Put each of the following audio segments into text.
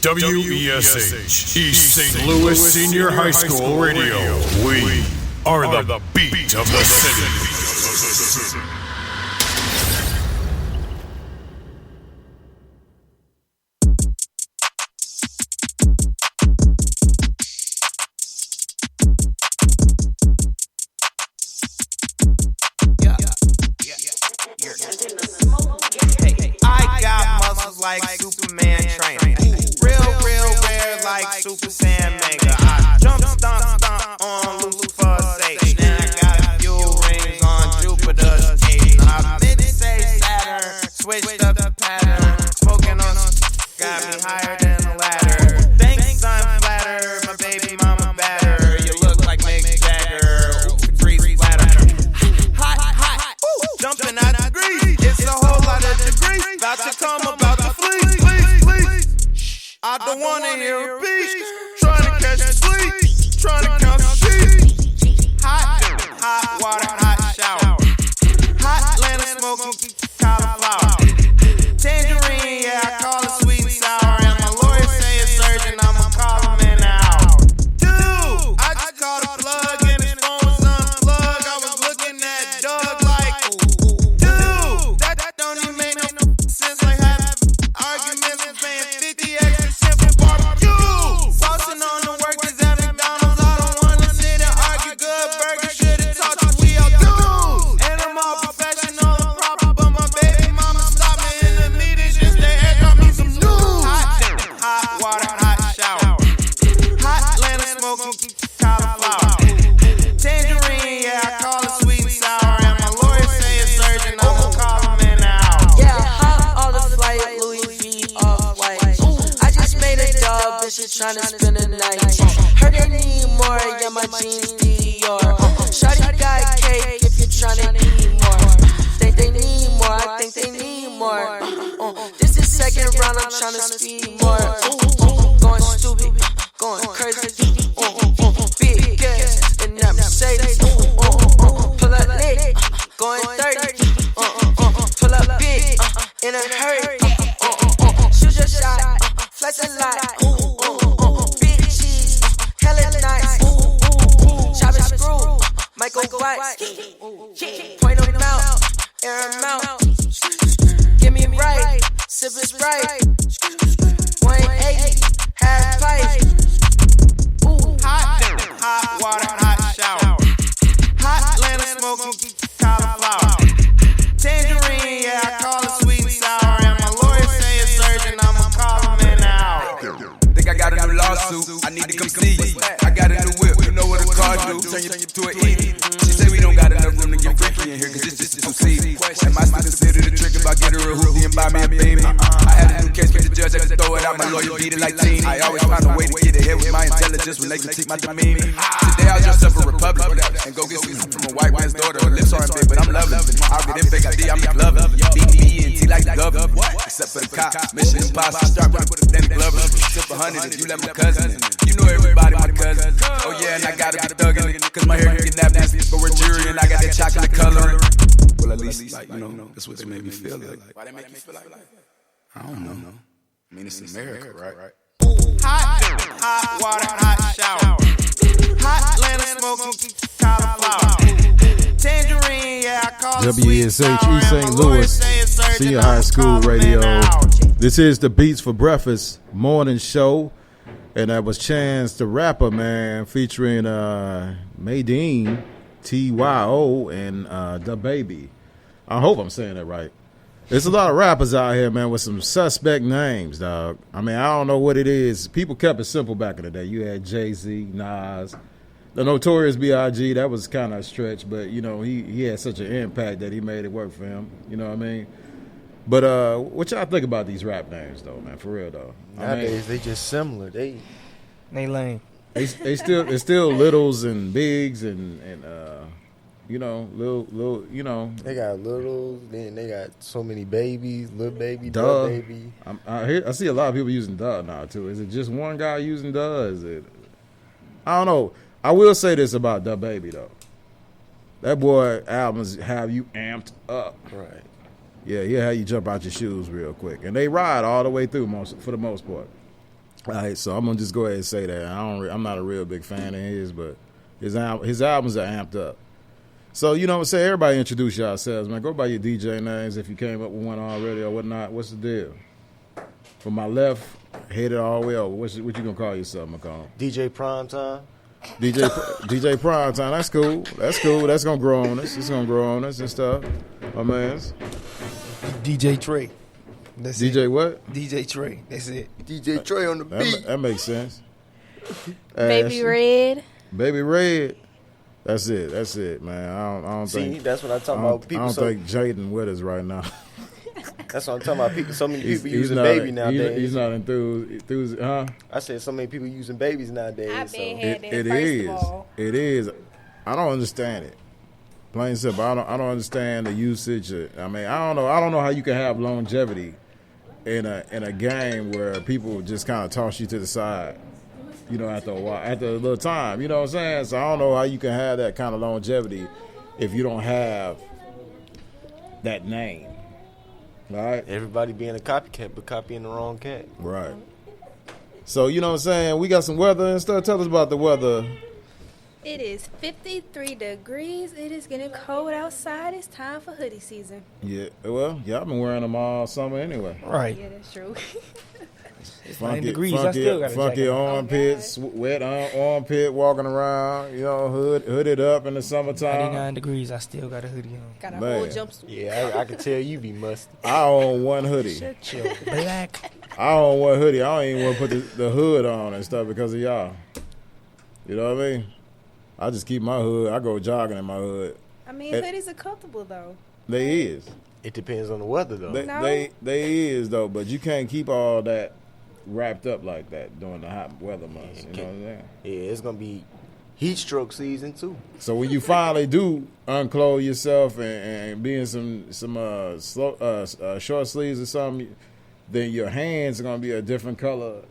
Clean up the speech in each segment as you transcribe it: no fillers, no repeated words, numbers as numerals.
WESH, East St. Louis Senior High School Radio. We are the beat of the city. I got muscles like Superman training. Real rare like Super Saiyan Mega. I jump, stomp on Lucifer's stage. Now I got a few rings on Jupiter's cage. I meant to say Saturn, switched up the pattern. Smoking on got me higher than a ladder. Thanks, I'm flattered. My baby mama batter. You look like Mick Jagger. Freeze splatter. Hot. Jumping out the grease. It's a whole lot of degrees. About to come, about to flee. I don't wanna hear a beat. Trying to catch a sleep. Trying to count the sheep. Hot water, hot shower. Hot Atlanta smoking cauliflower. Tangerine, yeah, I call it sweet and sour. And my lawyer say it's surgeon, I'ma call him in an hour. Dude, I just called a plug and his phone was unplugged. I was looking at Doug like, dude, that don't even make no sense. Like having arguments and paying 50 extra cents for barbecue. Saucing on the workers at McDonald's. I don't wanna sit and argue. Good burger should've taught you we all do. And I'm all professional and proper, but my baby mama stopped me in the meeting just to air drop me some news. Hot water, hot shower. Hot Atlanta smoking cauliflower. Tangerine, yeah, I call it sweet and sour. And my lawyer say it's surgeon, I'ma call him in an hour. Yeah, hop on the flight, Louis V off white. I just made a dub, bitches tryna spend the night. Heard they need more, yeah, my jeans Dior. Shawty got cake if you're tryna need more. Think they need more, I think they need more. This is second round, I'm tryna speed more. Going stupid, going crazy. Big gas in that Mercedes. Pull up lit, going 30. Pull up big, in a hurry. Shoot your shot, flex a lot. Big cheese, hella nice. Chop and screw, Michael White. Point them out, air them out. Give me right, sip it Sprite. 180, half pipe. Hot water, hot shower. Hot Atlanta smoking cauliflower. Tangerine, yeah, I call it sweet and sour. And my lawyer say it's surgeon, I'ma call him in an hour. Think I got a new lawsuit, I need to come see you. I got a new whip, you know what a car do. Turn you to an E. She say we don't got enough room to get freaky in here, cause it's just a two-seat. And my students consider the trick if I get her a hoopty and buy me a baby. I had a new case, but the judge had to throw it out. My lawyer beat it like teen. I always find a way to get ahead with my intelligence when they critique my demeanor. Today I'll dress up a Republic and go get some from a white man's daughter. Her lips aren't big, but I'm loving it. I'll get in fake ID, I'm loving it. B-E-N-T like the government. Except for the cops. Mission impossible. Start with a Danny Glover. Tip 100 if you let my cousin in. You know everybody, my cousin. Oh yeah, and I gotta be thugging it. Cause my hair can get napped for a jury and I got that chocolate color. Well, at least, like, you know, that's what they made me feel like. Why they make you feel like? I don't know. I mean, it's America, right? Hot water, hot shower. Hot Atlanta smoking cauliflower. Tangerine, yeah, I call it sweet and sour. WESH, East St. Louis Senior High School Radio. This is the Beats for Breakfast morning show. And that was Chance the Rapper, man, featuring Maydeen, T.Y.O., and DaBaby. I hope I'm saying that right. There's a lot of rappers out here, man, with some suspect names, dog. I mean, I don't know what it is. People kept it simple back in the day. You had Jay-Z, Nas, the Notorious B.I.G. That was kind of a stretch, but, you know, he had such an impact that he made it work for him. You know what I mean? But what y'all think about these rap names, though, man? For real, though. Nowadays, they just similar. They lame. It's still littles and bigs and you know, little, you know. They got littles, then they got so many babies, little baby, Duh. baby. I see a lot of people using Duh now, too. Is it just one guy using Duh? Is it? I don't know. I will say this about DaBaby, though. That boy albums have you amped up. Right. Yeah, he'll have you jump out your shoes real quick. And they ride all the way through for the most part. All right, so I'm gonna just go ahead and say that I'm not a real big fan of his, but his albums are amped up. So you know what I'm saying? Everybody introduce yourselves, man. Go by your DJ names if you came up with one already or whatnot. What's the deal? From my left, headed all the way over. What you gonna call yourself, McCall? DJ Primetime. DJ Primetime. That's cool. That's gonna grow on us. It's gonna grow on us and stuff. My man's DJ Trey. That's DJ it. what? DJ Trey. That's it. DJ Trey on the beat. That makes sense. Baby Red. Baby Red. That's it, man. I don't think. That's what I'm talking about. People. I don't think Jaden with us right now. That's what I'm talking about. People, so many people He's using not, baby nowadays. He's not enthused, huh? I said so many people using babies nowadays. I've been had that It first is. of all. It is. I don't understand it. Plain and simple. I don't understand the usage. I mean, I don't know how you can have longevity in a game where people just kind of toss you to the side. You know, after a while, after a little time. You know what I'm saying? So I don't know how you can have that kind of longevity if you don't have that name. Right? Everybody being a copycat, but copying the wrong cat. Right. So, you know what I'm saying? We got some weather and stuff. Tell us about the weather. It is 53 degrees. It is getting cold outside. It's time for hoodie season. Yeah. Well, yeah, I've been wearing them all summer anyway. Right. Yeah, that's true. It's 9 degrees. I still got a funky jacket on. armpits, wet armpit, walking around, you know, hooded up in the summertime. 99 degrees. I still got a hoodie on. Got a Man. whole jumpsuit. Yeah, I can tell you be musty. I own one hoodie. Shut your black. I own one hoodie. I don't even want to put the hood on and stuff because of y'all. You know what I mean? I just keep my hood. I go jogging in my hood. I mean, It- hoodies are comfortable though. They is. It depends on the weather, though. No. They is though, but you can't keep all that wrapped up like that during the hot weather months. You know what I'm saying? Yeah, it's gonna be heat stroke season too. So when you finally do unclothe yourself and be in some short sleeves or something, then your hands are gonna be a different color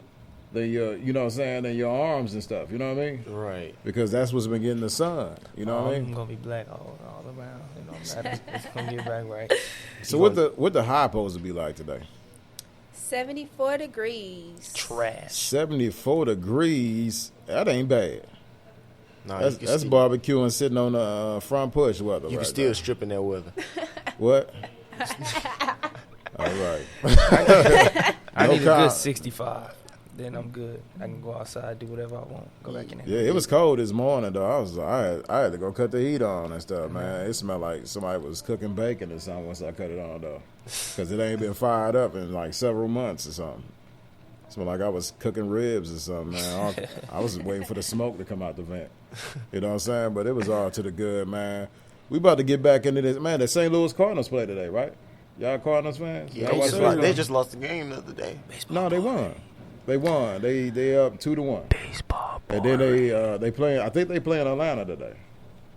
than you know what I'm saying, than your arms and stuff. You know what I mean? Right. Because that's what's been getting the sun. You know what I I'm mean? gonna be black all around. It don't matter. It's gonna get back right. So what the high supposed to be like today? 74 degrees. Trash. 74 degrees. That ain't bad. Nah, That's barbecuing sitting on the front porch weather. You right can still there. strip in that weather. What? All right. I No need a comment. good 65. Then I'm good. I can go outside, do whatever I want. Go back in there. Yeah, it was cold this morning though. I had to go cut the heat on and stuff, man. It smelled like somebody was cooking bacon or something once I cut it on though, because it ain't been fired up in like several months or something. It smelled like I was cooking ribs or something, man. I was waiting for the smoke to come out the vent. You know what I'm saying? But it was all to the good, man. We about to get back into this, man. The St. Louis Cardinals play today, right? Y'all Cardinals fans? Yeah, Y'all watch they just lost the game the other day. No, they won. They won. They up 2-1. Baseball. And then they playing. I think they playing Atlanta today.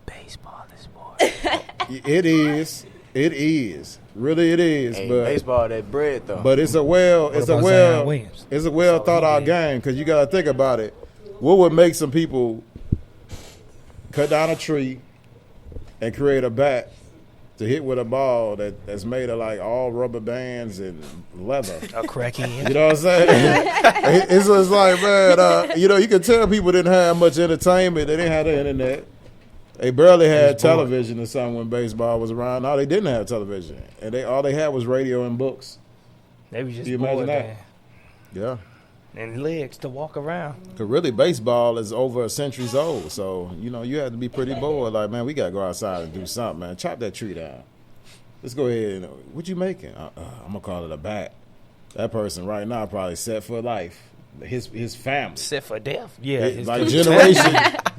Baseball is boring. It is. Really, it is. Hey, but baseball, that bread though. but it's a about Zion Williams? it's a well thought out game because you got to think about it. What would make some people cut down a tree and create a bat to hit with a ball that's made of like all rubber bands and leather? A crackhead. You know what I'm saying? It's just like, man, you know, you can tell people didn't have much entertainment. They didn't have the internet. They barely had television or something when baseball was around. No, they didn't have television. And all they had was radio and books. They was just You imagine bored, that? man. Yeah. And legs to walk around. Because really, baseball is over a centuries old. So, you know, you have to be pretty bored. Like, man, we got to go outside and do something, man. Chop that tree down. Let's go ahead. What you making? I'm going to call it a bat. That person right now probably set for life. His family. Set for death. Yeah. his Like two-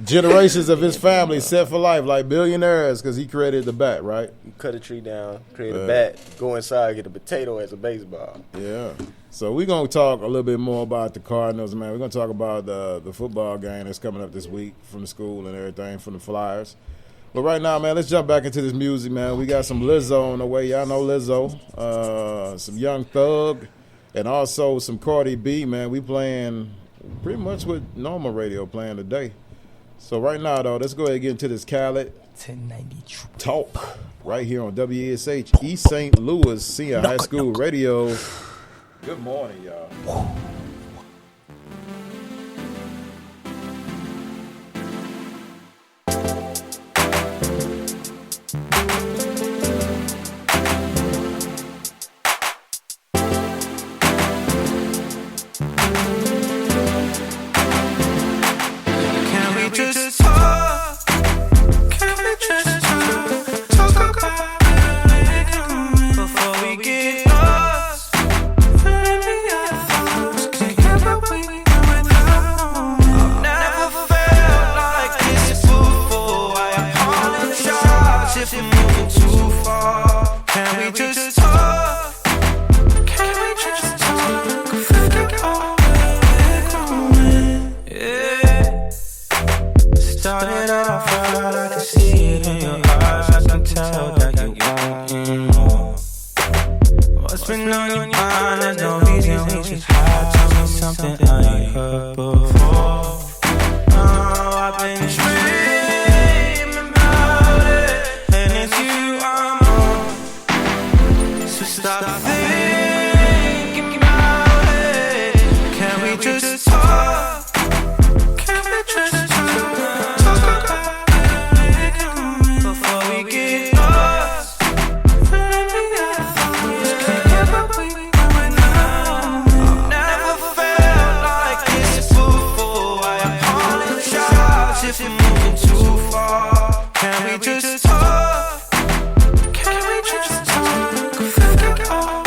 generations of his family set for life, like billionaires, because he created the bat, right? You cut a tree down, create a bat, go inside, get a potato as a baseball. Yeah. So we're going to talk a little bit more about the Cardinals, man. We're going to talk about the football game that's coming up this week from the school and everything, from the Flyers. But right now, man, let's jump back into this music, man. We got some Lizzo on the way. Y'all know Lizzo. Some Young Thug. And also some Cardi B, man. We playing pretty much what normal radio playing today. So right now, though, let's go ahead and get into this Khaled 1090 talk right here on WSH East St. Louis Senior High School Radio. Good morning, y'all. been on your mind, there's no reason we should hide. Tell me something I ain't heard before. I've been dreaming about it, and it's you I'm on. So stop thinking about it. Can we just talk? Can we just talk? Talk about it before we get lost. Just can't get what we want now. Never felt like this before. I apologize if I'm moving too far. Can we just talk? Can we just talk? Figure out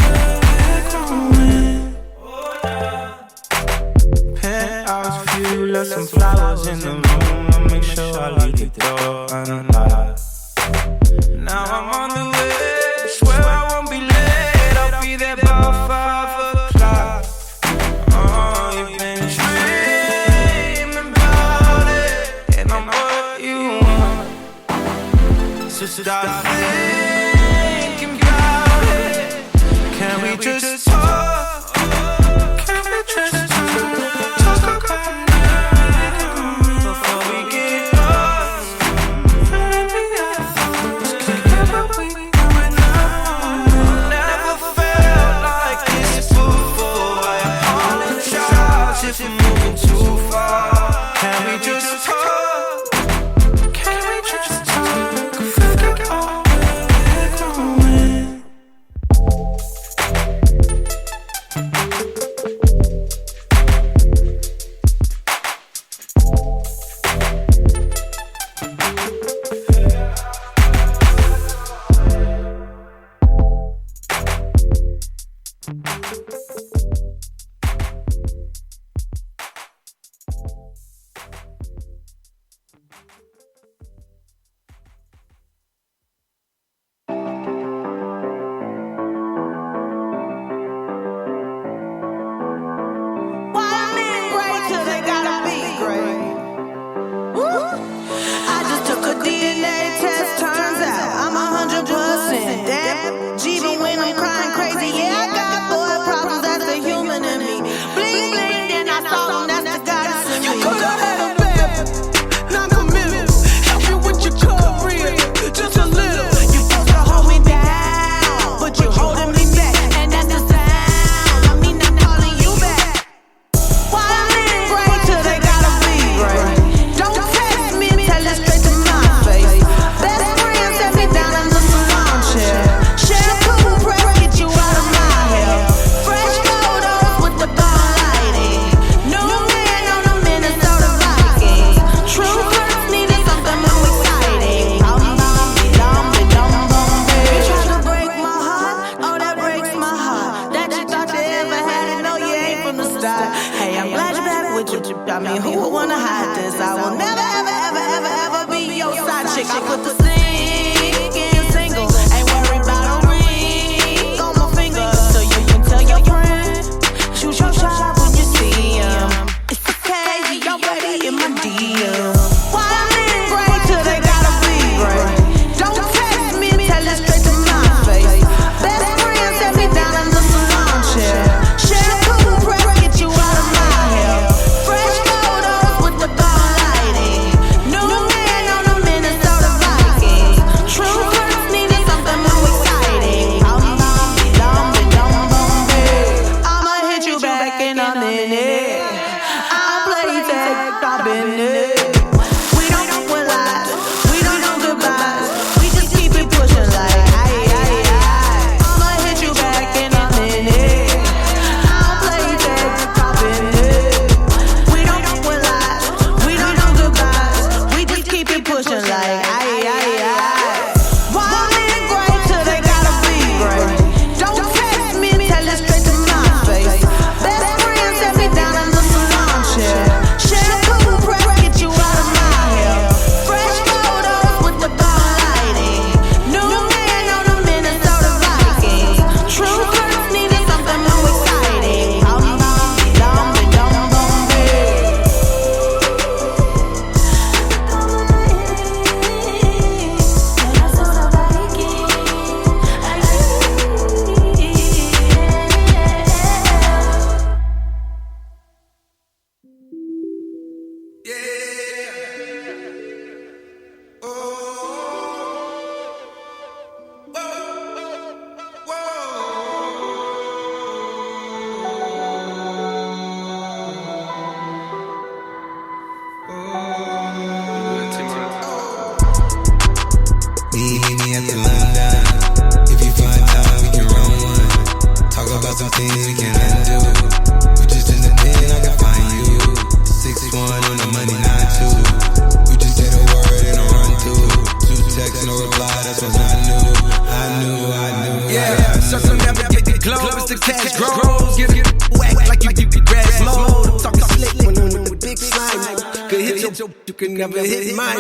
Yeah, circle never get the globe as the cash grows. Get it whack like you do the grass mode. I'm talking slick when I'm with big slime. Could hit your, you can never hit mine.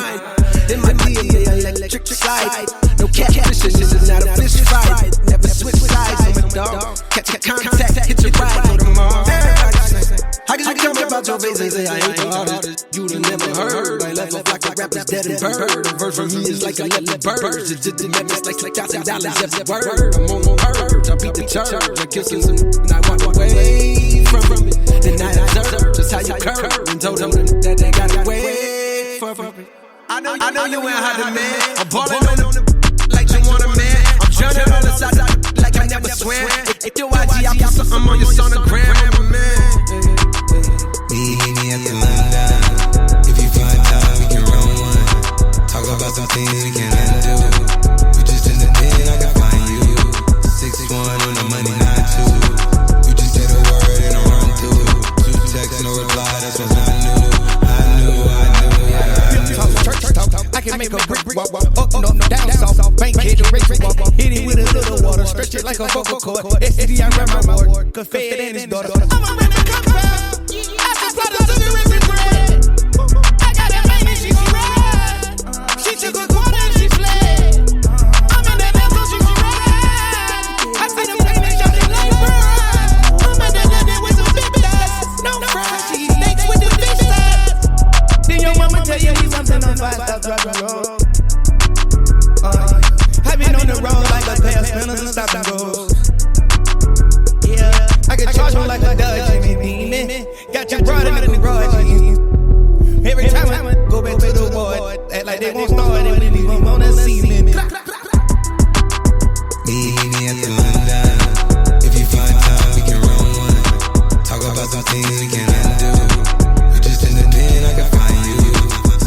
In my DNA, electric slide. No catfishing, this is not a fish fight. Never switch sides, I'm a dog. Catch a contact, hit your ride, go to Mars. How can you tell me about your face and say I ain't the artist? You'd have never heard. I left off like a rapper's dead and bird. A verse from me is like 11 birds. It's just the it's like $2,000 every word. I'm on my purge, I beat the church. I kill some and I walk away from it. The night I served, just how you curve. And told them that they got away from it. I know you ain't hot man. I'm ballin' on them like you want a man. I'm drowning on the side like I never swam. If your IG, I put something on your sonogram, man. Meet me at the London. If you find time, we can run one. Talk about some things we can undo. You just in the den, I can find you. 6-1 on the money, 9-2. You just say the word and I run through. 2 texts, no reply, that's what I knew. I can make a brick walk, up, no, down, south, bank, hit the race walk, hit it with a little water, stretch it like a vocal cord. STD, I run my board, cause Fed and his daughter. I'm a rent a compound, I just brought a sugar and bread. I got that baby, she's red. She took a quarter and she fled. I'm in that level, she's red. I see them pain and shot it like bird. I'm in that with some big bags, no fries, she snakes with the fish size. Then your mama tell you he's something on 5 driving road. I've been on the road like a pair of spinners and stop and goes. Yeah, I can charge you like a Dutch Demon. Got you brought in the garage. Every time I go back to the ward, act like they won't start and we leave them on the ceiling. Meet me at the London. If you find time, we can run one. Talk about some things we can undo. You just in the den, I can find you.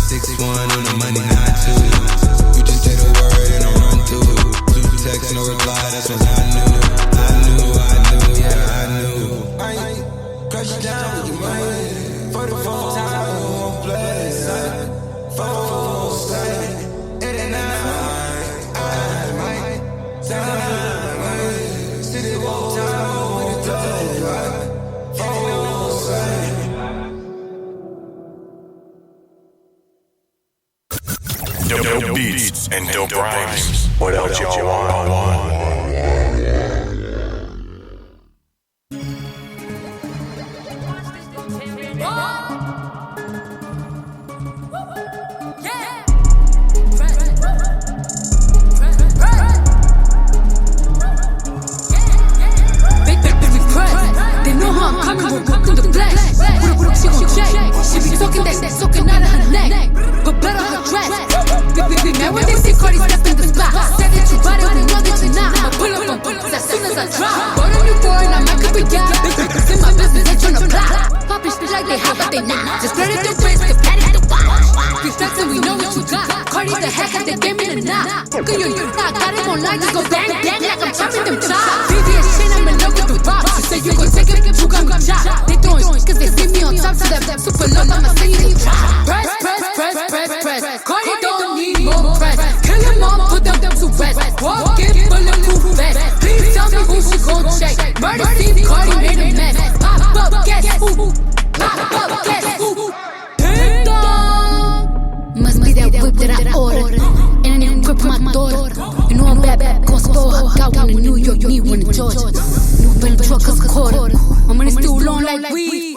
6-1 on the money, 9-2. You just say the word and I run through. 2 texts, no reply, that's what I knew. Yeah, I knew. I ain't crush you down with your money. For the phone time, I won't play. Phone stay. 8 and 9, I might time my city won't time with the dough. Phone stay. Dope beats and dope rhymes. What else y'all want? They know how I'm coming, we're welcome to flesh. What she gon' check? She be talking that soaking out of her neck, but better her dress. Big man, when they see Cardi step in the spot, said that you bought it, we know that you're not. I'ma pull up on bullets as soon as I drop. Bought a new boy and I might could be y'all. It's in my business, they tryna plot. Poppin' shit like they hot, but they not. Just credit the wrist, the patty the watch. We flexin', we know what you got. Cardi the heck out, they gave me the knot. Good you not, got it online, just go bang, bang like I'm chopping them chops. VVS shit, I'm in love with the box. You say you gon' take it, you gon' chop. They throwin' shit cause they see me on top, so that super low, I'ma see you drop. Press, press, press, press, press. Cardi don't need more press. Kill them all, put them to rest. Walk in, bulletproof vest. Please tell me who she gon' check. Murder scene, Cardi made a mess. Pop up, guess who? Pop up, guess who? Ding dong. Must be that whip that I ordered. And then grip my daughter. You know I'm bad, gon' spoil her. Got one in New York, need one in Georgia. New Bentley truckers quarter. I'm in it still long like weed.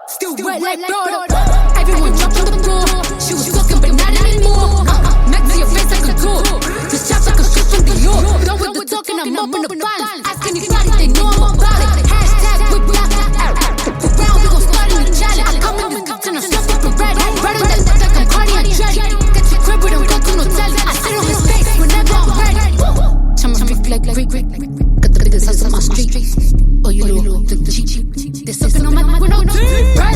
Still wet like daughter. Everyone jumped on the floor. She was talking, but not anymore. Next to your face like a door. This chop like a shit from Dior. Done with the talking, I'm up in the violence. Ask anybody, they know I'm about it. Hashtag whip black. Around, we gon' start in the challenge. I come in this cup and I'm stuck up and ready. Better than that, like I'm Cardi and Dreddy. Get your crib, but don't go to no telly. I sit on his face whenever I'm ready. Chum my freak like Rick. Got the biggest house on my street. Oh, you know, the cheap. There's something on my window. Press.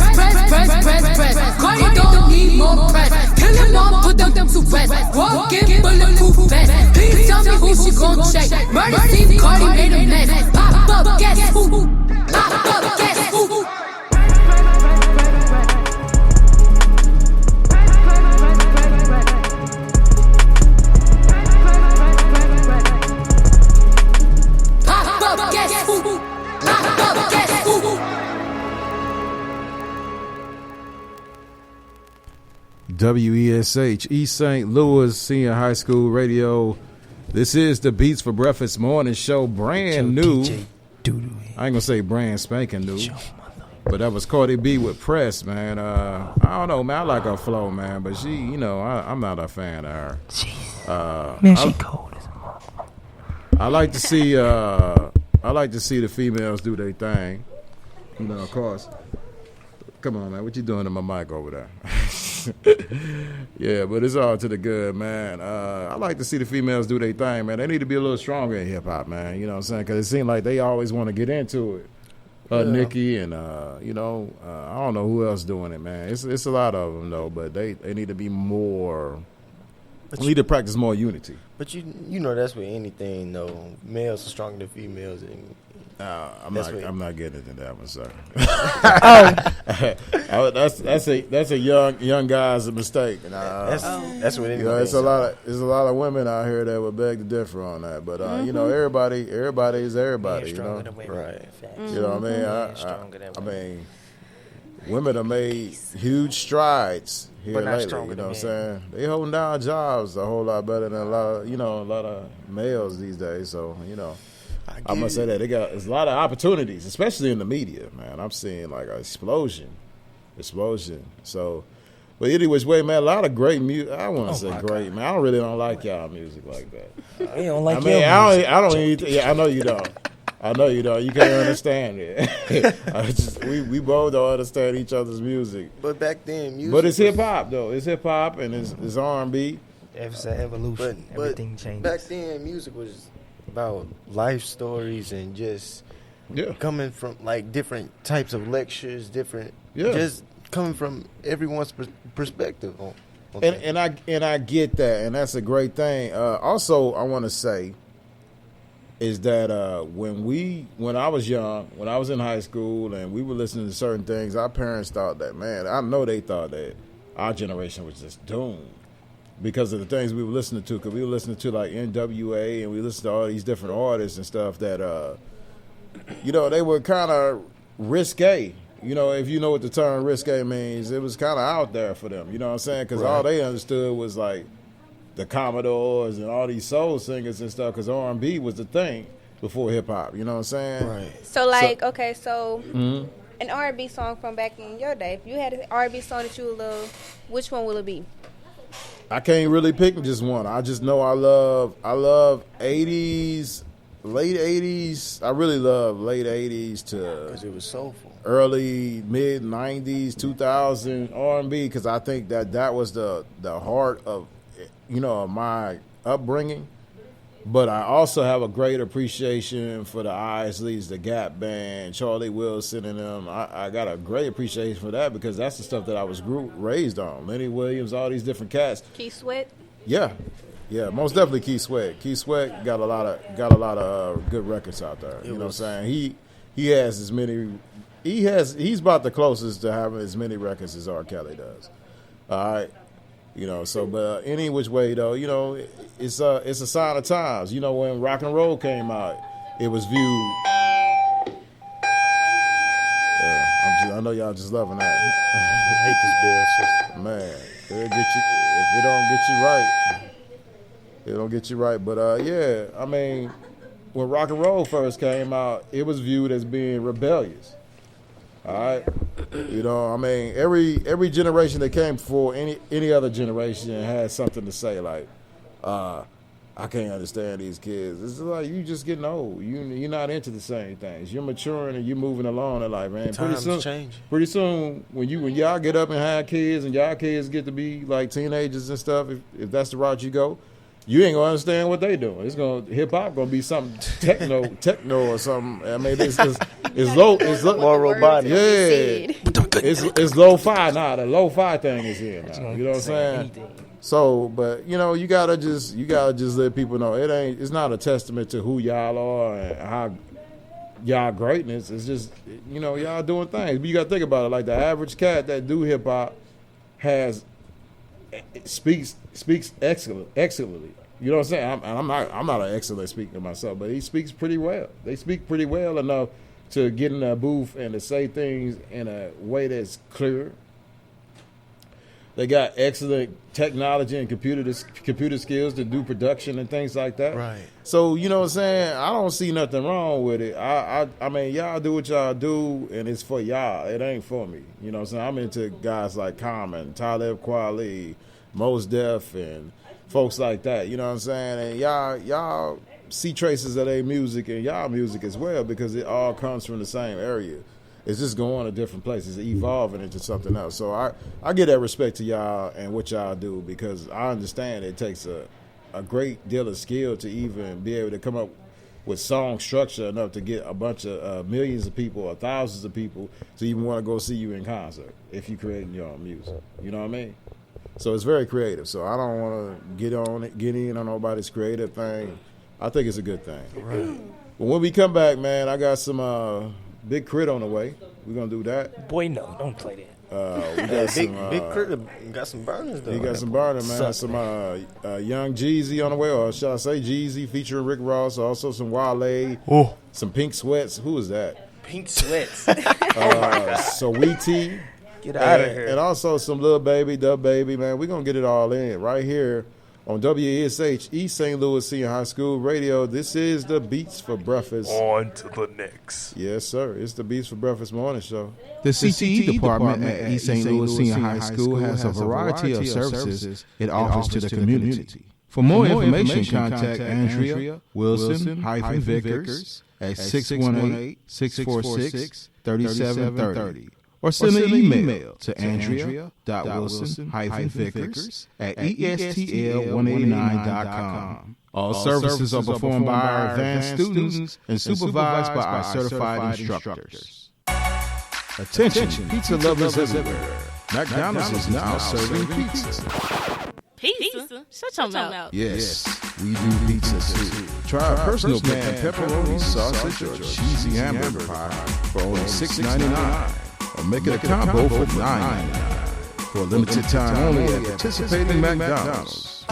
Cardi don't need more press. Kill them all, put them to rest. Walk in, bulletproof vest. Please tell me who she gon' check. Murder scene, Cardi made a mess. Pop up, guess who? Pop up, guess who? WESH, East St. Louis Senior High School Radio. This is the Beats for Breakfast Morning Show, brand new. I ain't gonna say brand spanking new, but that was Cardi B with Press, man. I don't know, man. I like her flow, man, but she, you know, I'm not a fan of her. Man, she cold as a motherfucker. I like to see the females do their thing. You know, of course. Come on, man. What you doing to my mic over there? Yeah, but it's all to the good, man. I like to see the females do their thing, man. They need to be a little stronger in hip-hop, man. You know what I'm saying? Because it seems like they always want to get into it. Nikki and, you know, I don't know who else doing it, man. It's a lot of them, though, but they need to be more – need to practice more unity. But you know that's with anything, though. Males are stronger than females. And I'm not getting into that one, sir. Oh. that's a young guy's mistake. That's what anything. You know, there's a lot of women out here that would beg to differ on that. But you know, everybody is everybody. You know, right? You know what I mean? Women have made huge strides here lately. You know what I'm saying? They holding down jobs a whole lot better than a lot of males these days. So you know. I'm gonna say that there's a lot of opportunities, especially in the media, man. I'm seeing like an explosion. So, but anyways, way, man, a lot of great music. I want to say great, man. I don't like y'all music like that. You don't like I mean, I don't even. Yeah, I know you don't. You can't understand it. We both don't understand each other's music. But back then, music. But it's hip hop though. It's hip hop and it's R&B. It's an evolution. Everything changes. Back then, music was about life stories and just coming from like different types of lectures, just coming from everyone's perspective on and I get that, and that's a great thing. Also, I want to say is that when I was young, when I was in high school, and we were listening to certain things, our parents thought that, man, I know they thought that our generation was just doomed. Because of the things we were listening to, because we were listening to like NWA and we listened to all these different artists and stuff that, you know, they were kind of risque. You know, if you know what the term risque means, it was kind of out there for them. You know what I'm saying? Because all they understood was like the Commodores and all these soul singers and stuff. Because R&B was the thing before hip hop. You know what I'm saying? Right. So like, an R&B song from back in your day. If you had an R&B song that you would love, which one will it be? I can't really pick just one. I just know I love 80s, late 80s. I really love late 80s to because it was soulful. Early mid 90s, 2000 R&B, because I think that was the heart of, you know, my upbringing. But I also have a great appreciation for the Isleys, the Gap Band, Charlie Wilson, and them. I got a great appreciation for that because that's the stuff that I was raised on. Lenny Williams, all these different cats. Keith Sweat. Yeah, most definitely Keith Sweat. Keith Sweat got a lot of good records out there. You know what I'm saying? He has as many. He's about the closest to having as many records as R. Kelly does. All right. You know, so but any which way though, you know, it's a sign of times. You know, when rock and roll came out, it was viewed. I know y'all just loving that. I hate this bill system, man. It'll get you if it don't get you right. It don't get you right, but yeah, I mean, when rock and roll first came out, it was viewed as being rebellious. All right, you know, I mean, every generation that came before any other generation had something to say. Like, I can't understand these kids. It's like you just getting old. You're not into the same things. You're maturing and you're moving along in life, man. Pretty soon, when y'all get up and have kids and y'all kids get to be like teenagers and stuff, if that's the route you go, you ain't gonna understand what they doing. It's hip hop gonna be something techno or something. I mean, it's more robotic. Yeah, it's lo-fi now. The lo-fi thing is here now. You know what I'm saying? So, but you know, you gotta just let people know it's not a testament to who y'all are and how y'all greatness. It's just, you know, y'all doing things. But you gotta think about it. Like the average cat that do hip hop speaks excellently. You know what I'm saying? I'm not an excellent speaker myself, but he speaks pretty well. They speak pretty well enough to get in a booth and to say things in a way that's clear, They got excellent technology and computer skills to do production and things like that. Right. So, you know what I'm saying? I don't see nothing wrong with it. I mean, y'all do what y'all do, and it's for y'all. It ain't for me. You know what I'm saying? I'm into guys like Common, Talib Kweli, Mos Def, and folks like that. You know what I'm saying? And y'all see traces of their music and y'all music as well, because it all comes from the same area. It's just going to different places, evolving into something else. So I give that respect to y'all and what y'all do, because I understand it takes a great deal of skill to even be able to come up with song structure enough to get a bunch of millions of people or thousands of people to even want to go see you in concert if you're creating your own music. You know what I mean? So it's very creative. So I don't want to get in on nobody's creative thing. I think it's a good thing. Right. But when we come back, man, I got some Big Crit on the way. We're going to do that. Boy, no, don't play that. We got Big Crit got some burners, though. He got some burners, man. Some Young Jeezy on the way, or shall I say Jeezy featuring Rick Ross. Also some Wale. Some Pink Sweats. Who is that? Pink Sweats. So Weetie. Get out of here. And also some Lil Baby, Dub Baby, man. We're going to get it all in right here on WESH, East St. Louis Senior High School Radio. This is the Beats for Breakfast. On to the next. Yes, sir. It's the Beats for Breakfast morning show. The CTE department at East St. Louis Senior High School has a variety of services it offers to the community. For more information, contact Andrea Wilson-Vickers at 618-646-3730. Or send an email to andrea.wilson-vickers at estl189.com. All services are performed by our advanced students and supervised by our certified instructors. Attention, pizza lovers everywhere. McDonald's is now serving pizza. Pizza? Shut your mouth. Yes, we do pizza too. Try our personal pan pepperoni, sausage, or cheesy hamburger pie for only $6.99. Or make it a combo for $9.99 for a limited time only at participating McDonald's.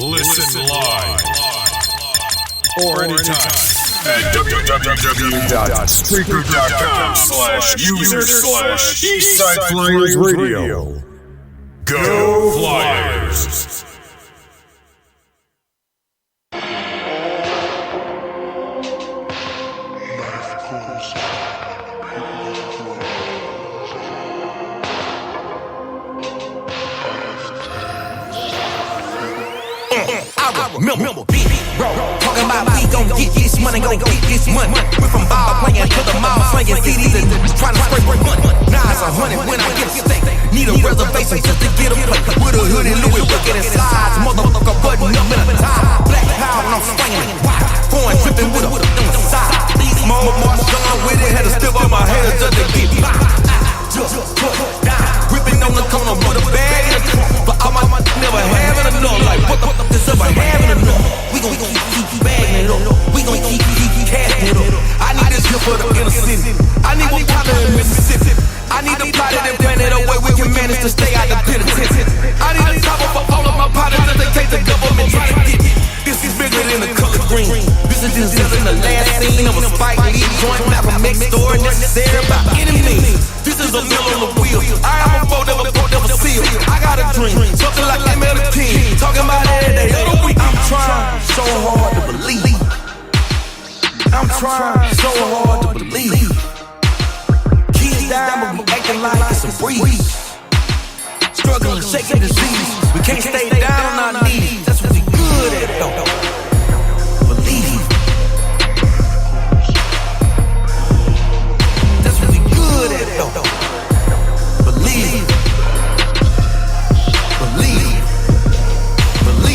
Listen live or anytime at www.spreaker.com/user/Eastside Flyers Radio. Go Flyers! Remember, big bro, talking about we gon' get this money, gon' get this money. We from ball playing to the mall, slinging CDs and trying to scrape money. Now it's 100 when I get a steak. Need a reservation just to get a plate. With a hoodie, Louis looking at sides, motherfucker button up in a tie. Black power when I'm swinging it. Foreign dripping with a on the side. These small marks gone with it, had to stick on my head just to get by. Just put down, ripping on the corner with a bag in the trunk. But all my never having enough. Like what the fuck is ever having enough? We gon' keep bagging it up. We gon' keep casting it up. I need this here for the inner city. I need one poppin' in Mississippi. I need a pilot and plan it away. We can manage to stay out the penitentiary. I need a chopper for all of my pilots just in case the government try to get it. This is bigger than the color green. This is just in the last scene of a Spike Lee joint. Malcolm X story necessary by any means. This is a mill on the wheel. I am a foe, never seal. I got a dream, something like ML King. Talking about every day of the week. I'm trying so hard to believe. I'm trying so hard to believe. Keys down, but we acting like it's a breeze. Struggling, shaking disease. We can't stay down on our knees. That's what we good at, though. Believe. That's what we good at, though. Believe. Believe. Believe.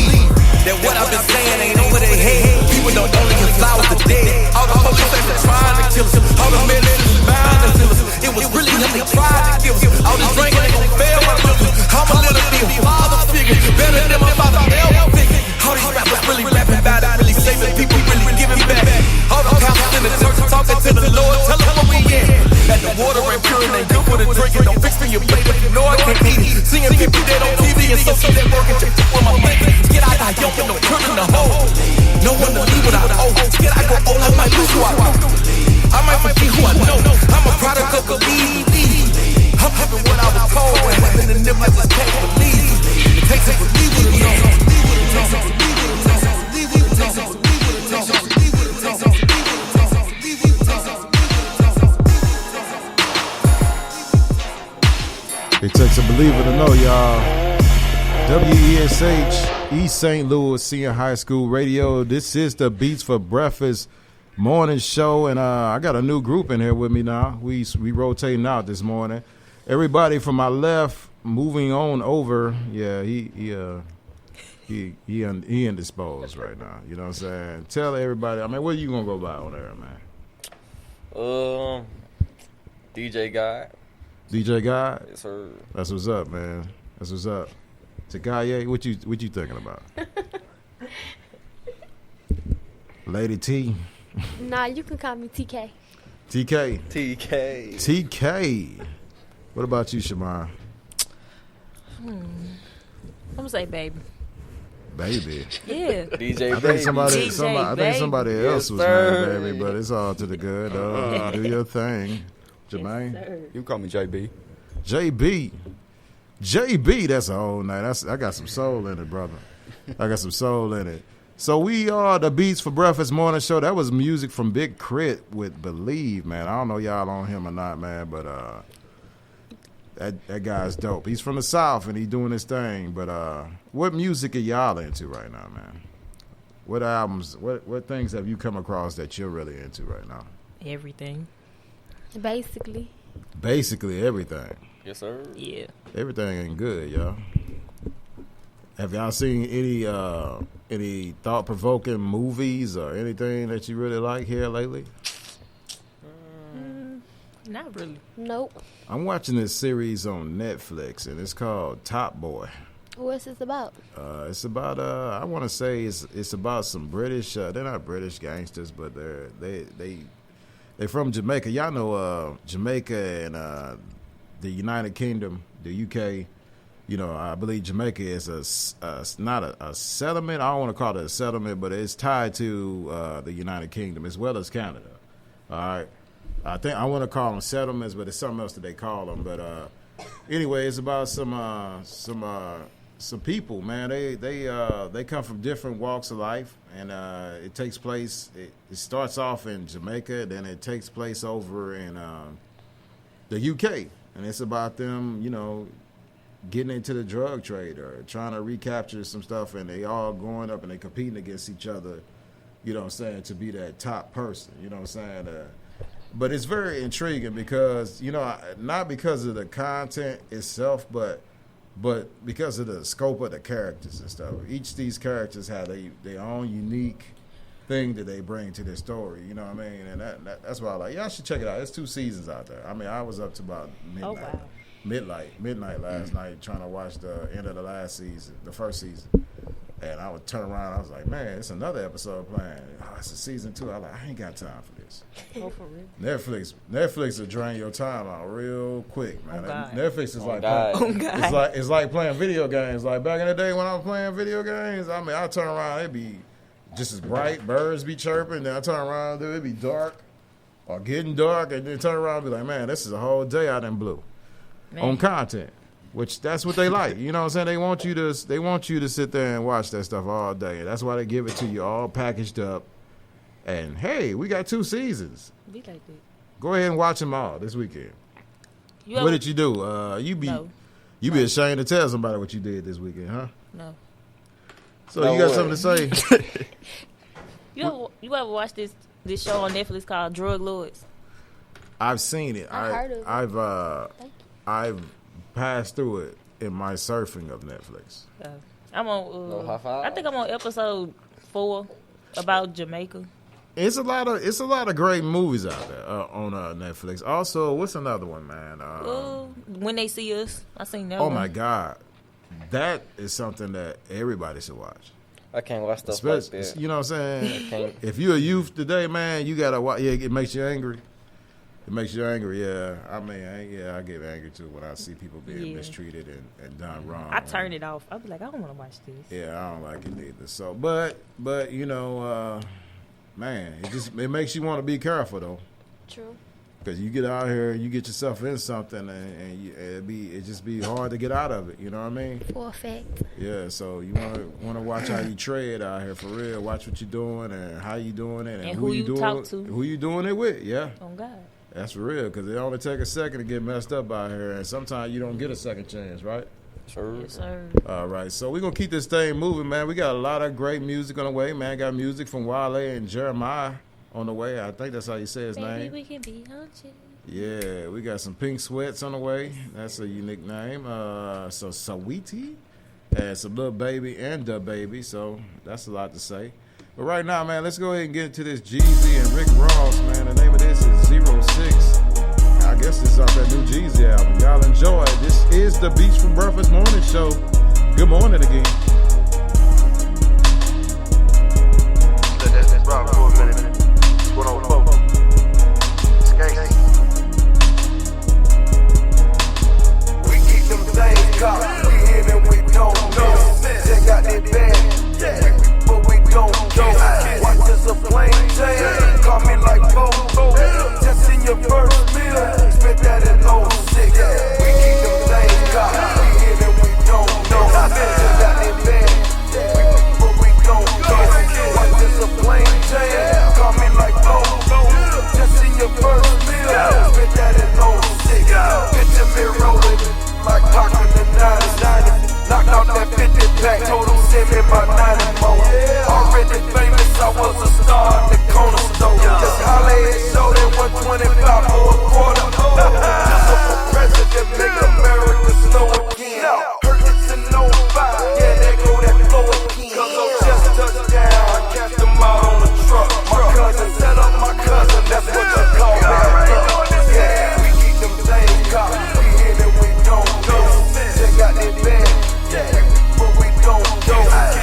I'm living what I was told. What happened to them, I just can't believe it. It takes a believer to know. It takes a believer to know, y'all. WESH, East St. Louis Senior High School Radio. This is the Beats for Breakfast morning show, and I got a new group in here with me now. We rotating out this morning. Everybody from my left moving on over. Yeah, he indisposed right now. You know what I'm saying? Tell everybody. I mean, what are you gonna go by on there, man? DJ God. DJ God? Yes, sir. That's what's up, man. That's what's up. Takaye, what you thinking about? Lady T. Nah, you can call me TK. TK. What about you, Shamar? I'm gonna say baby. Baby. Yeah. DJ I think Baby. somebody else was sir. named Baby, but it's all to the good. Do your thing. Jermaine? Yes, you can call me JB. JB, that's a whole night. I got some soul in it, brother. I got some soul in it. So we are the Beats for Breakfast morning show. That was music from Big Crit with Believe, man. I don't know y'all on him or not, man, but that guy's dope. He's from the South and he's doing his thing. But what music are y'all into right now, man? What albums, what things have you come across that you're really into right now? Everything. Basically Everything. Yes, sir. Yeah. Everything ain't good, y'all. Have y'all seen any thought-provoking movies or anything that you really like here lately? Not really. Nope. I'm watching this series on Netflix, and it's called Top Boy. What's this about? It's about I want to say it's about some British. They're not British gangsters, but they're from Jamaica. Y'all know Jamaica and the United Kingdom, the UK. You know, I believe Jamaica is not a settlement. I don't want to call it a settlement, but it's tied to the United Kingdom as well as Canada. All right. I think I want to call them settlements, but it's something else that they call them. But anyway, it's about some people, man. They come from different walks of life, and it takes place. It starts off in Jamaica, then it takes place over in the UK, and it's about them, you know, getting into the drug trade or trying to recapture some stuff, and they all going up and they competing against each other, you know what I'm saying, to be that top person, you know what I'm saying. But it's very intriguing because, you know, not because of the content itself, but because of the scope of the characters and stuff. Each of these characters have their own unique thing that they bring to their story, you know what I mean? And that's why I like, y'all should check it out. There's 2 seasons out there. I mean, I was up to about midnight. Oh, wow. Midnight last night trying to watch the end of the first season. And I would turn around, I was like, man, it's another episode playing. Oh, it's a season 2. I ain't got time for this. Oh, for real? Netflix will drain your time out real quick, man. God. Netflix is it's like playing video games. Like back in the day when I was playing video games, I mean, I turn around, it'd be just as bright, birds be chirping, then I turn around, it'd be dark or getting dark, and then turn around and be like, man, this is a whole day out in blue. Man. On content, which that's what they like. You know what I'm saying? They want you to sit there and watch that stuff all day. That's why they give it to you all packaged up. And hey, we got 2 seasons. Be like that. Go ahead and watch them all this weekend. What did you do? You be ashamed to tell somebody what you did this weekend, huh? No. So no, you got something to say? You ever watch this show on Netflix called Drug Lords? I've seen it. I've passed through it in my surfing of Netflix. I'm on. I think I'm on episode 4 about Jamaica. It's a lot of great movies out there on Netflix. Also, what's another one, man? When They See Us. I seen that. Oh my God, that is something that everybody should watch. I can't watch stuff like that. You know what I'm saying? If you're a youth today, man, you gotta watch. Yeah, it makes you angry. It makes you angry, yeah. I mean, I get angry too when I see people being mistreated and done wrong. I turn it off. I be like, I don't want to watch this. Yeah, I don't like it either. So, but you know, man, it makes you want to be careful though. True. Because you get out here, you get yourself in something, and it just be hard to get out of it. You know what I mean? For a fact. Yeah. So you want to watch how you trade out here for real. Watch what you're doing and how you doing it and who you doing, talk to, who you doing it with. Yeah. Oh God. That's for real. Because it only take a second to get messed up out here, and sometimes you don't get a second chance, right? Sure. Yes, sir. All right, so we're going to keep this thing moving, man. We got a lot of great music on the way, man. Got music from Wale and Jeremiah on the way. I think that's how you say his name. We can be on you. Yeah, we got some Pink Sweats on the way. That's a unique name. So Saweetie and some Lil Baby and Da Baby. So that's a lot to say. But right now, man, let's go ahead and get into this Jeezy and Rick Ross, man. The name of this is 06. I guess this is off that new Jeezy album. Y'all enjoy. This is the Beats from Breakfast Morning Show. Good morning again. Let's rock for a minute. 104. Skank. We keep them things cocked. We hear them, we don't know. They got their band, but we don't know. Watch us a plain Jane. Call me like Bobo. Just in your first meal. Spit that in 06. We keep them things cocked. We hear them, we don't know. They got their band, but we don't know. Watch us a plain Jane. Call me like Bobo. Just in your first meal. Spit that in 06. Picture me rolling like Pac in the 90s. Knocked out that 50 pack, told him send me my 90 more. Already famous, I was a star at the corner store. Just holla and show them 125 for a quarter. Just up for president, make America snow again. Heard it's in 05, yeah, there go that flow again. Cause I just touched down, I cast them out on the truck. My cousin set up my cousin, that's what you call me. Yeah, we keep them things cocked. We hear them, we don't know. They got their band. But we don't know.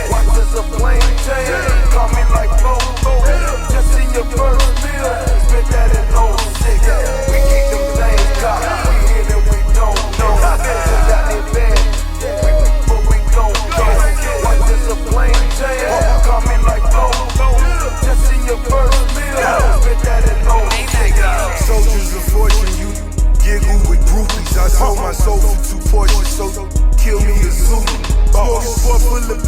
Watch us a plain Jane. Call me like Bobo. Just in your first meal. Spit that in 06. We keep them things cocked. We hear them, we don't know. They got their band, but we don't know. Watch us a plain Jane. Call me like Bobo. Just in your first meal. Spit that in 06. Soldiers of fortune, you giggle with groupies. I sold my soul for 2 Porsches, so kill me a zoo. Smorgasbord full of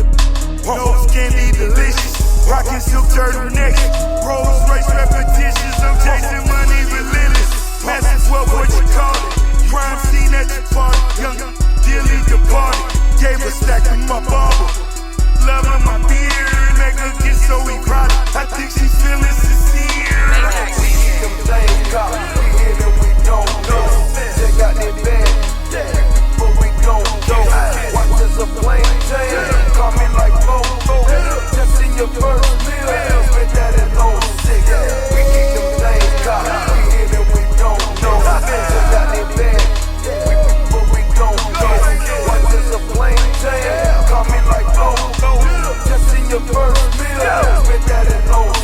nose candy delicious. Rockin' silk turtlenecks, Rolls Royce repetitions. I'm chasing money relentless. Massive wealth, what you call it? Crime scene at your party. Young Dilly departed. Gave a stack to my barber. Loving my beard, make her get so erotic. I think she feeling sincere. We keep them things cocked. We hear them, we don't know. They got their band, but we don't know. Watch us a plain Jane. Call me like Bobo. Just in your first meal. Spit that in 06. We keep them things cocked. We hear them, we don't know. They got their band, but we don't know. Watch us a plain Jane. Call me like Bobo. Just in your first meal. Spit that in 06.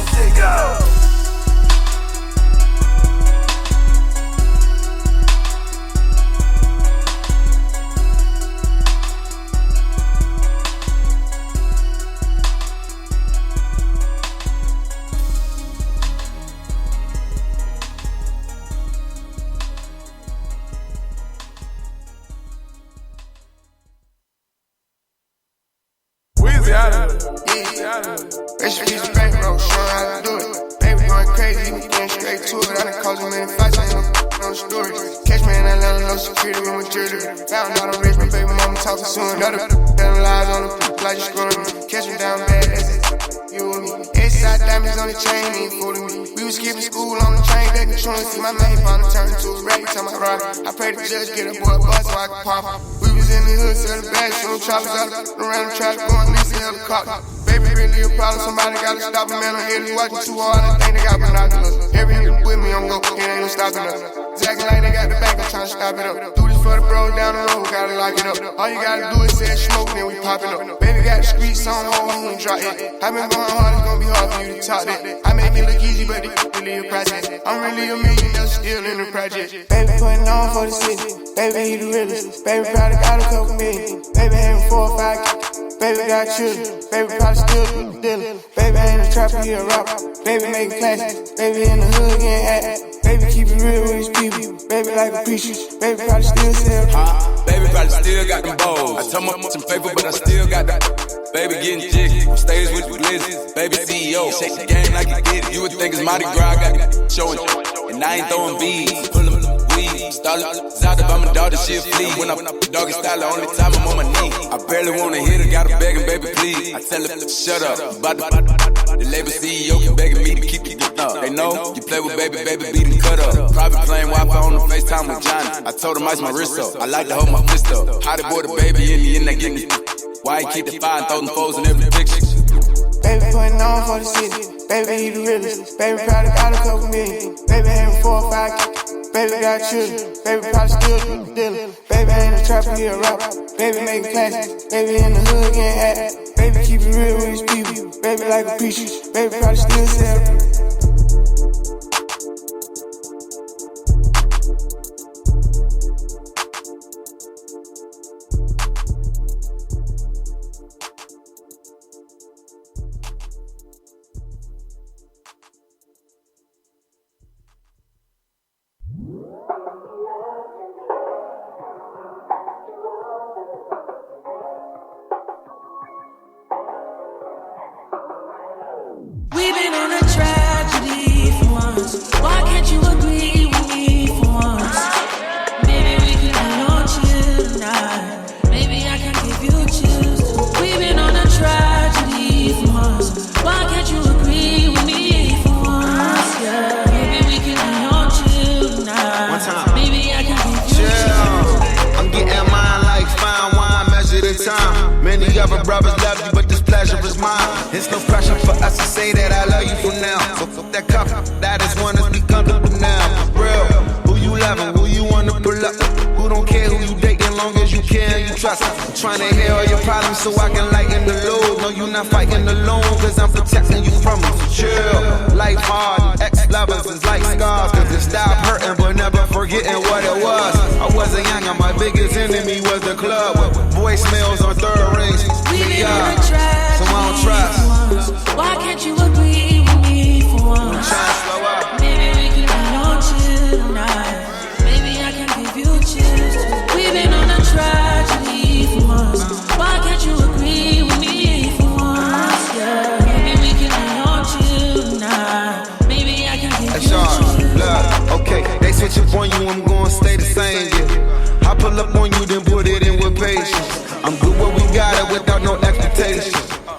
Rest in peace, bankroll, showing how to do it. Baby going crazy, we getting straight to it. I done caused a million fights, I ain't no stories. Catch me in Atlanta, no security with my jewelry. Found out I'm rich, my baby mama talking soon. Another telling lies on the like you screwing me. Catch me down bad, that's it. You and me. S-side diamonds on the chain, ain't fooling me. We was skipping school on the train, back in truancy. My main partner turned into a rag, time I ride. I pray the judge get a boy bust so I can pop. We was in the hood, selling bags, showing choppers out around the track, going leasing helicopter. Baby really a problem, somebody gotta stop him, man. I'm here watching too hard, I think they got binoculars. Every nigga with me, I'm gon' it ain't no stopping us. Acting like they got the bank, I'm tryna stop it up. Do this for the bros down the road, gotta lock it up. All you gotta do is say smoke, then we poppin' up. Baby got the streets on hold, he ain't drop it. I been going hard, it's gon' be hard for you to talk that. I make it look easy, but it really a project. I'm really a millionaire, still in the project. Baby putting on for the city, baby he the realest. Baby probably got a couple million, baby having 4 or 5 kids. Baby got children, baby probably still dealing. Baby ain't a trapper, he a rapper. Baby making classics, baby in the hood getting hacked. Baby, keep it real with these people. Baby, like a preacher. Baby, probably still sell. Baby, probably still got them bows. I tell my some paper, but I still got that. Baby, getting jiggy. Stage with the glizzy. Baby, CEO. Shake the game like you did it. You would think it's Mardi Gras. I got showing. And I ain't throwing beads. Pull them weed. Start out if I'm a dog, she'll flee. When I'm doggy style, the only time I'm on my knee. I barely wanna hit her. Gotta beg him, baby, please. I tell her, shut up. The label CEO keep begging me to keep it up. They know you play with baby, beat and cut up. Private plane Wi-Fi on the FaceTime with Johnny. I told him ice my wrist up. I like to hold my fist up. How to boy the baby in the end, I getting this. Why he keep the fire and throw them foes in every picture? Baby putting on for the city. Baby, he the realest. Baby, probably got a couple million. Baby, having 4 or 5 kids. Baby, got children. Baby, probably still dealing. Baby, ain't a trapper, he a rapper. Baby, making classics. Baby, in the hood, getting happy. Baby, keep it real with his people. Baby, like a preacher. Baby, probably still selling. We've been in a tragedy for once. Why can't you agree with me for once? Maybe we can be on chill tonight. Maybe I can give you chills. We've been on a tragedy for once. Why can't you agree with me for once? Yeah. Maybe we can be on chill tonight. One time. Maybe I can give you chills. I'm getting mine like fine wine, measure the time. Many other brothers love you, but this pleasure is mine. It's no pressure for us to say that I love you for now. So fuck that cup, that is one that's be comfortable now. Real, who you loving, who you wanna pull up? Who don't care who you dating, long as you care and you trust. I'm trying to hear all your problems so I can lighten the load. No, you not fighting alone, cause I'm protecting you from them. So chill, life hard, ex-lovers is like scars. Cause it stopped hurting, but never forgetting what it was. I wasn't young and my biggest enemy was the club. With voicemails on third rings. So I don't trust. Why can't you agree with me for once? Maybe we can be on chill tonight. Maybe I can give you chills. We've been on a tragedy for once. Why can't you agree with me for once? Yeah. Maybe we can be on chill tonight. Maybe I can give you chills. Look, okay, they switch up on you, I'm gonna stay the same, yeah. I pull up on you, then put it in with patience. I'm good where we got it without no expectation.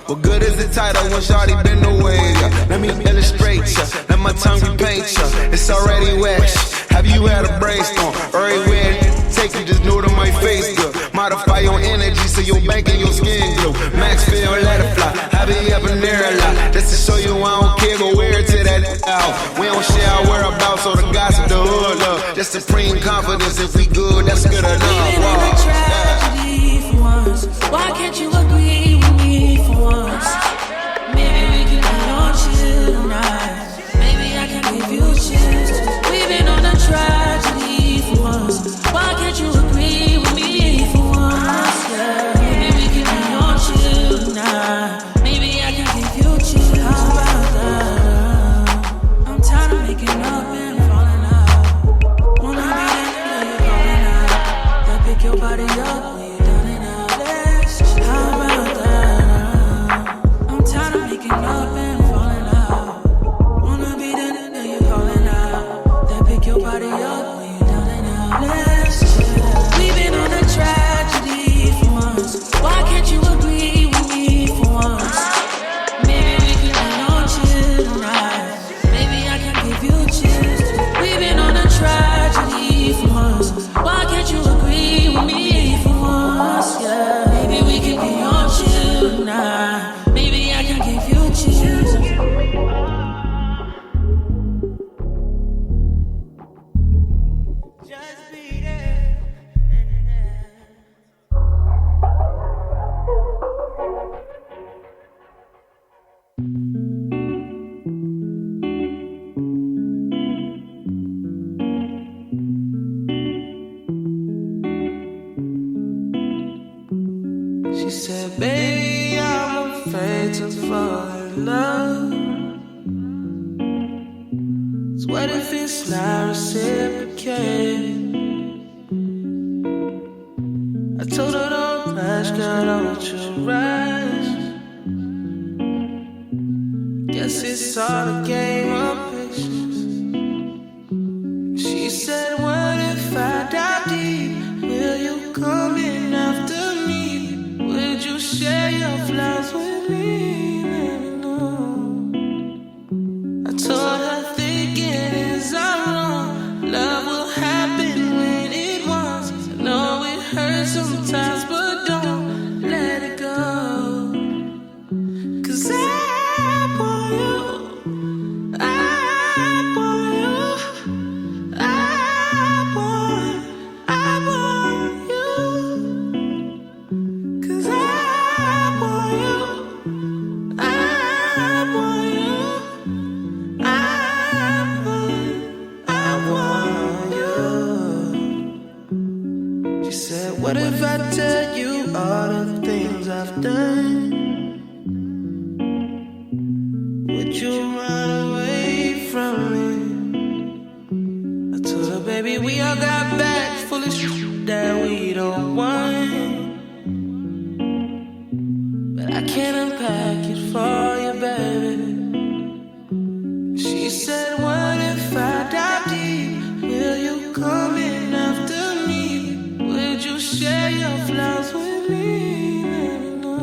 What good is the title when shawty been away? Let me illustrate ya, let my tongue repaint ya. It's already wet. Have you had a brainstorm? Everywhere take you, just know that my face good. Modify your energy so your bank and your skin glow. Max feel, let it fly. I be up in there a lot. Just to show you I don't care, go wear it to that out. We don't share our whereabouts or the gossip, the hood love. Just supreme confidence, if we good, that's good enough. Why can't you agree with me for once? Maybe we can be on chill tonight. Maybe I can give you chills. We've been on a tragedy for once. Why can't you agree with me for once? Yeah. Maybe we can be on chill tonight. Maybe I can give you chills. How about that? I'm tired of making up and falling out. Wanna be that nigga falling out. That pick your body up. She said, baby, I'm afraid to fall in love. Swear what if it's not reciprocated? I told her don't rush, girl, don't you rush. Guess it's all a game of patience. She said, what if I die deep? Will you come in after me? Would you share your flowers with me? No. I told her thinking is I'm wrong. Love will happen when it wants. I know it hurts sometimes, but don't let it go. 'Cause I want you. I want you. I want you. 'Cause I want you. I want you. I want you. She said, what if I tell you all the things I've done? Would you run away from me? I told her, baby, we all got bags full of shit that we don't want. But I can't unpack it for you, baby. She said, what if I die deep? Will you come in after me? Would you share your flowers with me? No.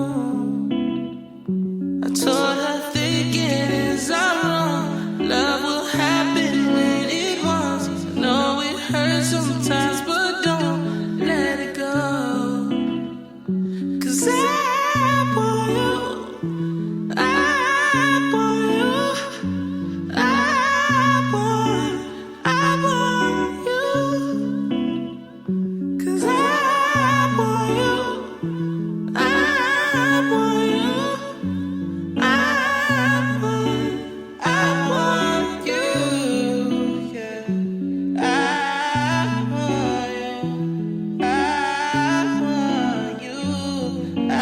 I told her thinking is I'm wrong. Love will happen when it wants. I know it hurts sometimes, but don't let it go. 'Cause I want you. I want you. I want you. 'Cause I want you. I want you. I want you. Yeah. I want you. I want you. I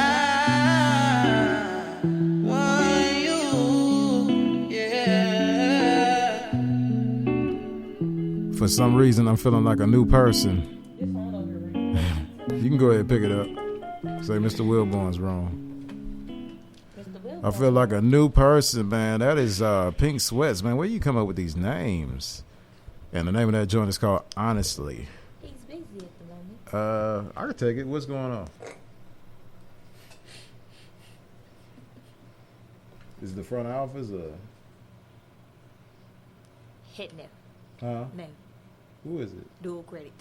want you. Yeah. For some reason, I'm feeling like a new person. You can go ahead and pick it up. Say Mr. Wilborn's wrong. I feel like a new person, man. That is Pink Sweats, man. Where you come up with these names? And the name of that joint is called Honestly. He's busy at the moment. I can take it. What's going on? Is it the front office or? Hit no. Huh? No. Who is it? Dual credit.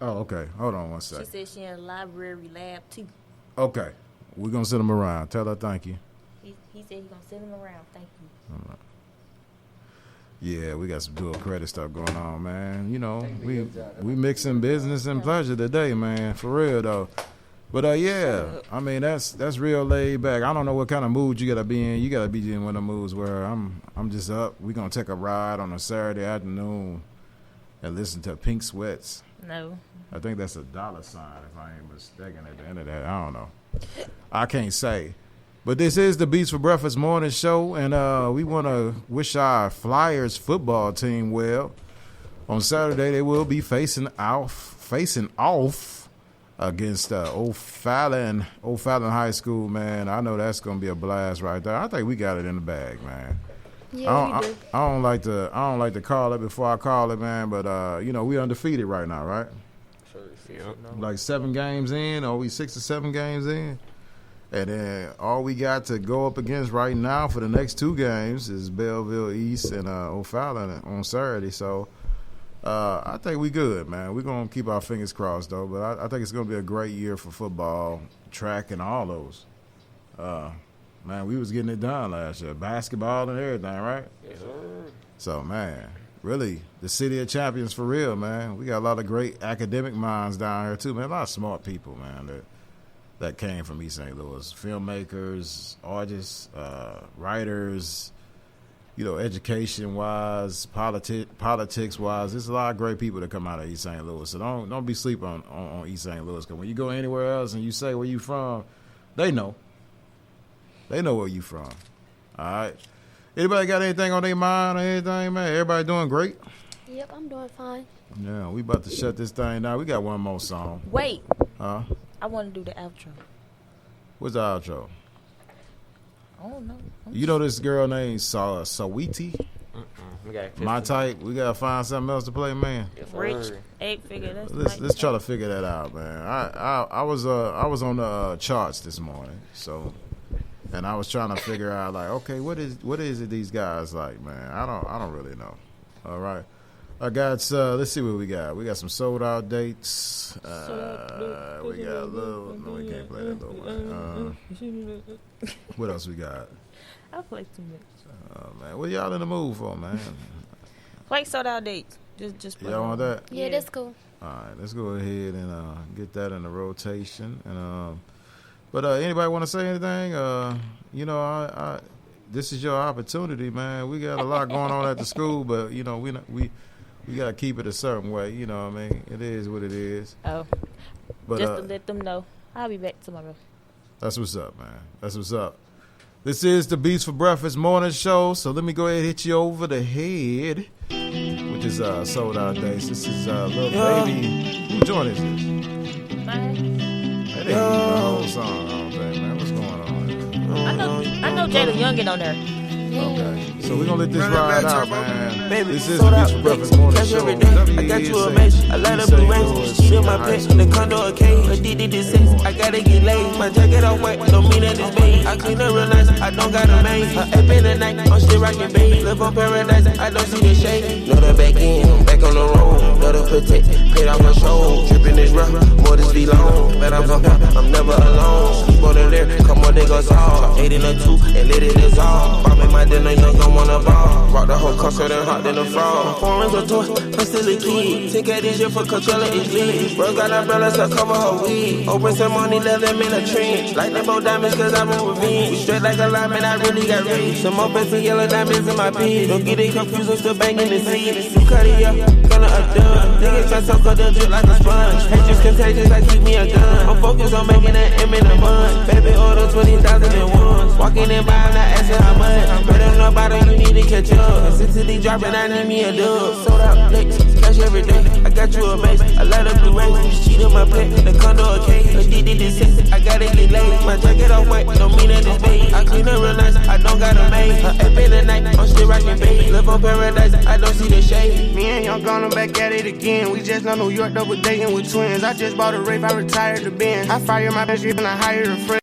Oh, okay. Hold on one She second. said she in a library lab too. Okay. We're going to send him around. Tell her thank you. He said he's gonna send him around. Thank you. All right. Yeah, we got some dual credit stuff going on, man. You know, we mixing business and pleasure today, man. For real though. But yeah, I mean that's real laid back. I don't know what kind of mood you gotta be in. You gotta be in one of the moods where I'm just up. We gonna take a ride on a Saturday afternoon and listen to Pink Sweats. No. I think that's $, if I ain't mistaken at the end of that. I don't know. I can't say. But this is the Beats for Breakfast morning show, and we want to wish our Flyers football team well. On Saturday, they will be facing off against O'Fallon High School, man. I know that's going to be a blast right there. I think we got it in the bag, man. Yeah, we do. I don't like to call it before I call it, man. But you know, we undefeated right now, right? Sure. Like 7 games in, or we 6 or 7 games in. And then all we got to go up against right now for the next 2 games is Belleville East and O'Fallon on Saturday. So I think we good, man. We're going to keep our fingers crossed, though. But I think it's going to be a great year for football, track, and all those. Man, we was getting it done last year. Basketball and everything, right? Yes, sir. So, man, really, the city of champions for real, man. We got a lot of great academic minds down here, too, man. A lot of smart people, man, that came from East St. Louis. Filmmakers, artists, writers, you know, education-wise, politics-wise. There's a lot of great people that come out of East St. Louis. So don't be sleep on East St. Louis. Because when you go anywhere else and you say where you from, they know. They know where you from. All right? Anybody got anything on their mind or anything, man? Everybody doing great? Yep, I'm doing fine. Yeah, we about to shut this thing down. We got one more song. Wait. Huh? I want to do the outro. What's the outro? I don't know. You know this girl named Saweetie? My type. We gotta find something else to play, man. Rich 8 figure. Let's try to figure that out, man. I was on the charts this morning, so, and I was trying to figure out like, okay, what is it these guys like, man? I don't really know. All right, I got let's see what we got. We got some sold out dates. We got a little. No, we can't play that little one. What else we got? I play too much. Man, what y'all in the mood for, man? Play sold out dates. Just play. Y'all want that? Yeah, that's cool. All right, let's go ahead and get that in the rotation. And but anybody want to say anything? You know, I this is your opportunity, man. We got a lot going on at the school, but you know, we gotta keep it a certain way. You know what I mean? It is what it is. Oh, but just to let them know, I'll be back tomorrow. That's what's up, man. That's what's up. This is the Beats for Breakfast morning show, so let me go ahead and hit you over the head, which is sold out days. This is Lil Baby. Who joint is this? Mine. That ain't the whole song, I don't think, man. What's going on? I know Jada Youngin on there. Okay, so we're gonna let this ride out, man. Baby, this is the Beats for Breakfast morning show. I got you a match. I light up the race. She in my pet. The condo a cage. Addicted to sex. I gotta get laid. My jacket all white. Don't mean that it's beige. I clean up real nice. I don't got a maid. Her app in the night. I'm still rocking babe. Live on paradise. I don't see the shade. Know the back end. I'm back on the road. Know the protect. Paid off my show. Dripping this rough. More this be long. But I'm never alone. Sleep on the lyric. Come on, niggas all. 8 in a 2. And let it dissolve. Bombing my dinner. Young gon' wanna ball. Rock the whole concert and hot than a frog. Foreigns a toy, I'm still a kid. 10K this year for Coachella is lit. Bro got umbrellas to cover her weed. Open some money, let them in a trench. Lightning bolt diamonds cause I'm in revenge. We straight like a lineman, I really got rich. Some more fancy yellow diamonds in my pin. Don't get it confused, I'm still banging the seat. You cut it up, gonna done. Niggas try so cold, they'll drip like a sponge. Hatred's contagious, I keep me a gun. I'm focused on making that M in a month. Baby order 20,001. Walking in by, I'm not asking how much. Better know about it, you need to catch up. Since they dropping, I need me a dub. Sold out licks, cash every day. I got you a mace, I light up the race. Cheat on my plate, the condo a cage. Addicted to sex, I gotta get laid. My jacket all white, don't mean that it's beige. I clean up real nice, I don't got a maid. Her app in the night, I'm still rocking babe. Live on paradise, I don't see the shade. Me and Young gone back at it again. We just know New York double dating with twins. I just bought a Wraith, I retired the Benz. I fired my best and I hired a friend.